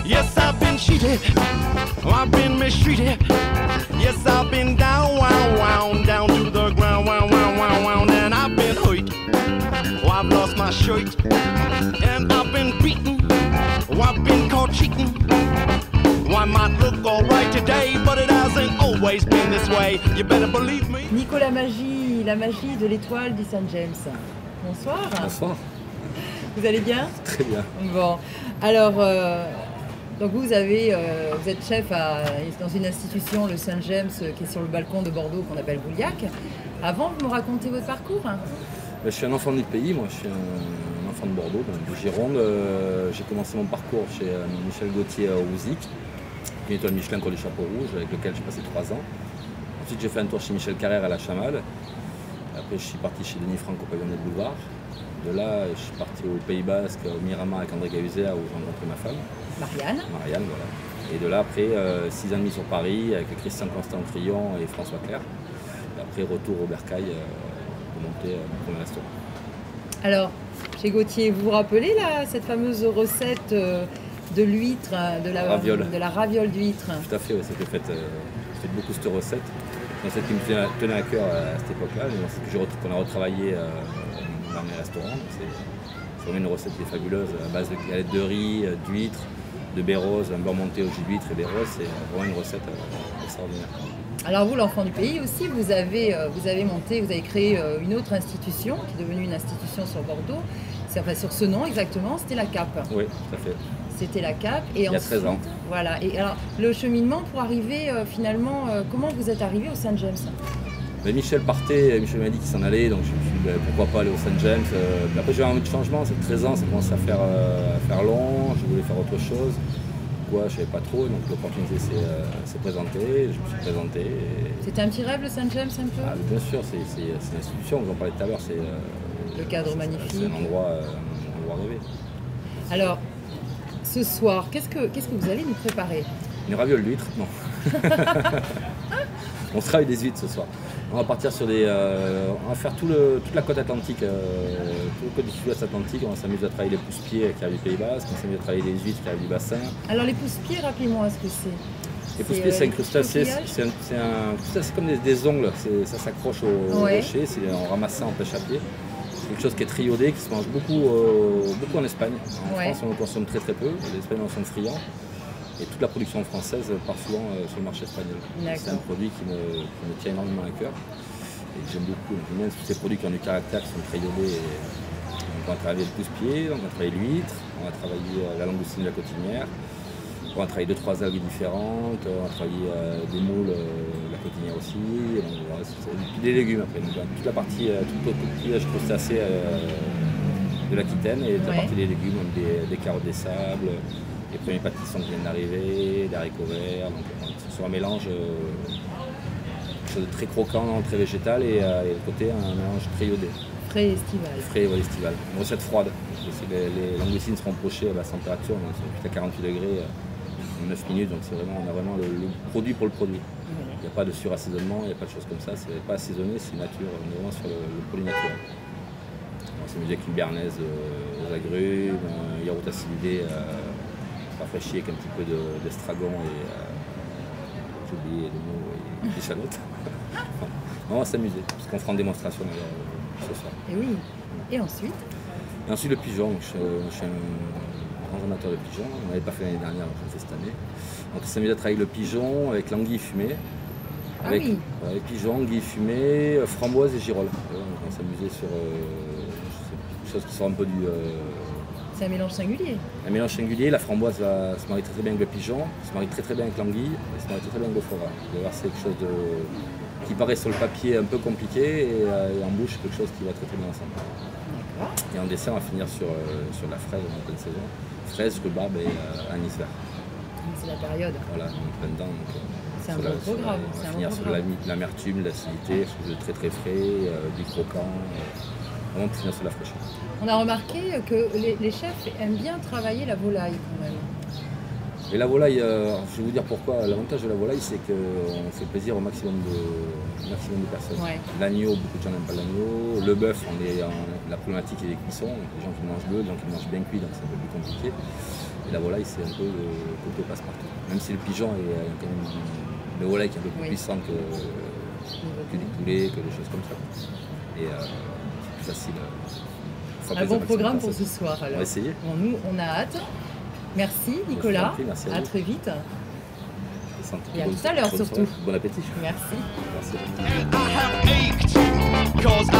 Yes, I've been cheated. I've been mistreated. Yes, I've been down, down to the ground, and I've been hurt. Oh, I've lost my shirt, and I've been beaten. Oh, I've been caught cheating. Oh, I might look alright today, but it hasn't always been this way. You better believe me. Nicolas Magie, la magie de l'étoile du St. James. Bonsoir. Bonsoir. Vous allez bien? Très bien. Bon, alors, donc vous êtes chef dans une institution, le St. James, qui est sur le balcon de Bordeaux, qu'on appelle Bouliac. Avant, vous me racontez votre parcours? Je suis un enfant du pays, moi je suis un enfant de Bordeaux, de Gironde. J'ai commencé mon parcours chez Michel Gauthier à Ouzic, une étoile Michelin Col du Chapeau Rouge, avec lequel j'ai passé 3 ans. Ensuite j'ai fait un tour chez Michel Carrère à la Chamade. Après je suis parti chez Denis Franck au pavillon des Boulevards. De là, je suis parti au Pays Basque, au Miramar avec André Gahuzet, où j'ai rencontré ma femme. Marianne. Marianne, voilà. Et de là, après, 6 ans et demi sur Paris, avec Christian Constant-Crillon et François Clerc. Et après, retour au Bercail pour monter mon premier restaurant. Alors, chez Gauthier, vous vous rappelez cette fameuse recette de l'huître, de la raviole d'huître? Tout à fait, ouais, c'était fait beaucoup cette recette. C'est celle qui me tenait à cœur à cette époque-là. C'est qu'on a retravaillé dans mes restaurants. C'est vraiment une recette qui est fabuleuse à base de galettes de riz, d'huîtres, de baies-roses, un beurre monté au jus d'huître et baies roses. C'est vraiment une recette extraordinaire. Alors vous, l'enfant du pays aussi, vous avez créé une autre institution qui est devenue une institution sur Bordeaux. Enfin, sur ce nom exactement, c'était la CAP. Oui, tout à fait. C'était la CAP. Et il y a 13 ans. Voilà. Et alors, le cheminement pour arriver finalement, comment vous êtes arrivé au St. James? Michel partait, Michel m'a dit qu'il s'en allait, donc je me suis dit pourquoi pas aller au St. James. Après j'ai eu envie de changement, c'est 13 ans, ça commence à faire long, je voulais faire autre chose. Quoi, je ne savais pas trop, donc l'opportunité s'est présentée, je me suis présenté. C'était un petit rêve le St. James un peu? Bien sûr, c'est une institution, vous en parlez tout à l'heure, c'est le cadre magnifique. C'est un endroit rêvé. Alors, ce soir, qu'est-ce que vous allez nous préparer? Une raviole d'huîtres? Non. On se travaille des huîtres ce soir. On va partir sur on va faire toute la côte atlantique, tout le côte du sud-ouest atlantique. On va s'amuser à travailler les pousse-pieds qui arrivent du Pays Basque, on va s'amuser à travailler les huîtres qui arrivent du bassin. Alors les pousse-pieds, rappelez-moi ce que c'est. Les pousse-pieds, c'est un crustacé, c'est comme des ongles, ça s'accroche au rocher, on ramasse ça en pêche à pied. C'est quelque chose qui est très iodé, qui se mange beaucoup en Espagne. En France, on le consomme très très peu, les Espagnols en sont friands. Et toute la production française part souvent sur le marché espagnol. C'est un produit qui me tient énormément à cœur et que j'aime beaucoup. J'aime bien tous ces produits qui ont du caractère, qui sont très iodés. Donc on va travailler le pousse-pied, on va travailler l'huître, on va travailler la langoustine de la cotinière, on va travailler 2-3 algues différentes, on va travailler des moules de la cotinière aussi, et donc, voilà, puis des légumes après. Donc, toute la partie, tout le coquillage crustacé de l'Aquitaine et toute la partie des légumes, donc des carottes des sables. Les premiers pâtissons qui viennent d'arriver, des haricots verts, donc c'est sur un mélange quelque chose de très croquant, très végétal et de côté un mélange très iodé. Frais et estival. Frais et estival. Une recette froide. Les langoustines seront pochées à basse température, donc c'est à 48 degrés en 9 minutes, donc on a vraiment le produit pour le produit. Il n'y a pas de surassaisonnement, il n'y a pas de choses comme ça, c'est pas assaisonné, c'est nature, on est vraiment sur le produit naturel. On va s'amuser avec une béarnaise aux agrumes, un yaourt acidulé rafraîchi avec un petit peu d'estragon et j'ai oublié le mot, et des échalotes. On va s'amuser, parce qu'on fera une démonstration ce soir. Et oui. Et ensuite? Et ensuite le pigeon, je suis un grand amateur de pigeons, on n'avait pas fait l'année dernière, donc on fait cette année. Donc on s'amuse à travailler le pigeon avec l'anguille fumée. Avec pigeon, anguille fumée, framboise et girolles. Voilà, on va s'amuser sur des choses qui sont un peu du... C'est un mélange singulier. Un mélange singulier, la framboise se marie très bien avec le pigeon, se marie très bien avec l'anguille et se marie très bien avec le foie gras. C'est quelque chose qui paraît sur le papier un peu compliqué et en bouche quelque chose qui va très bien ensemble. Et en dessert, on va finir sur la fraise en pleine saison. Fraise, rhubarbe et anis vert. C'est la période. Voilà, on est plein dedans. C'est un bon programme. On va finir sur l'amertume, l'acidité, quelque chose de très très frais, du croquant. Vraiment pour finir sur la fraîcheur. On a remarqué que les chefs aiment bien travailler la volaille quand même. Et la volaille, je vais vous dire pourquoi. L'avantage de la volaille, c'est qu'on fait plaisir au maximum de personnes. L'agneau, beaucoup de gens n'aiment pas l'agneau. Le bœuf, la problématique est des cuissons. Les gens qui mangent bleu, les gens qui mangent bien cuit, donc c'est un peu plus compliqué. Et la volaille, c'est un peu le côté passe-partout. Même si le pigeon est quand même une volaille qui est un peu plus puissante que du poulet, que des choses comme ça. Et c'est plus facile. Un bon programme pour ce soir alors. On va essayer. Bon, nous, on a hâte. Merci Nicolas. Merci à très vite. Et à tout à l'heure surtout. Bon appétit. Merci. Merci.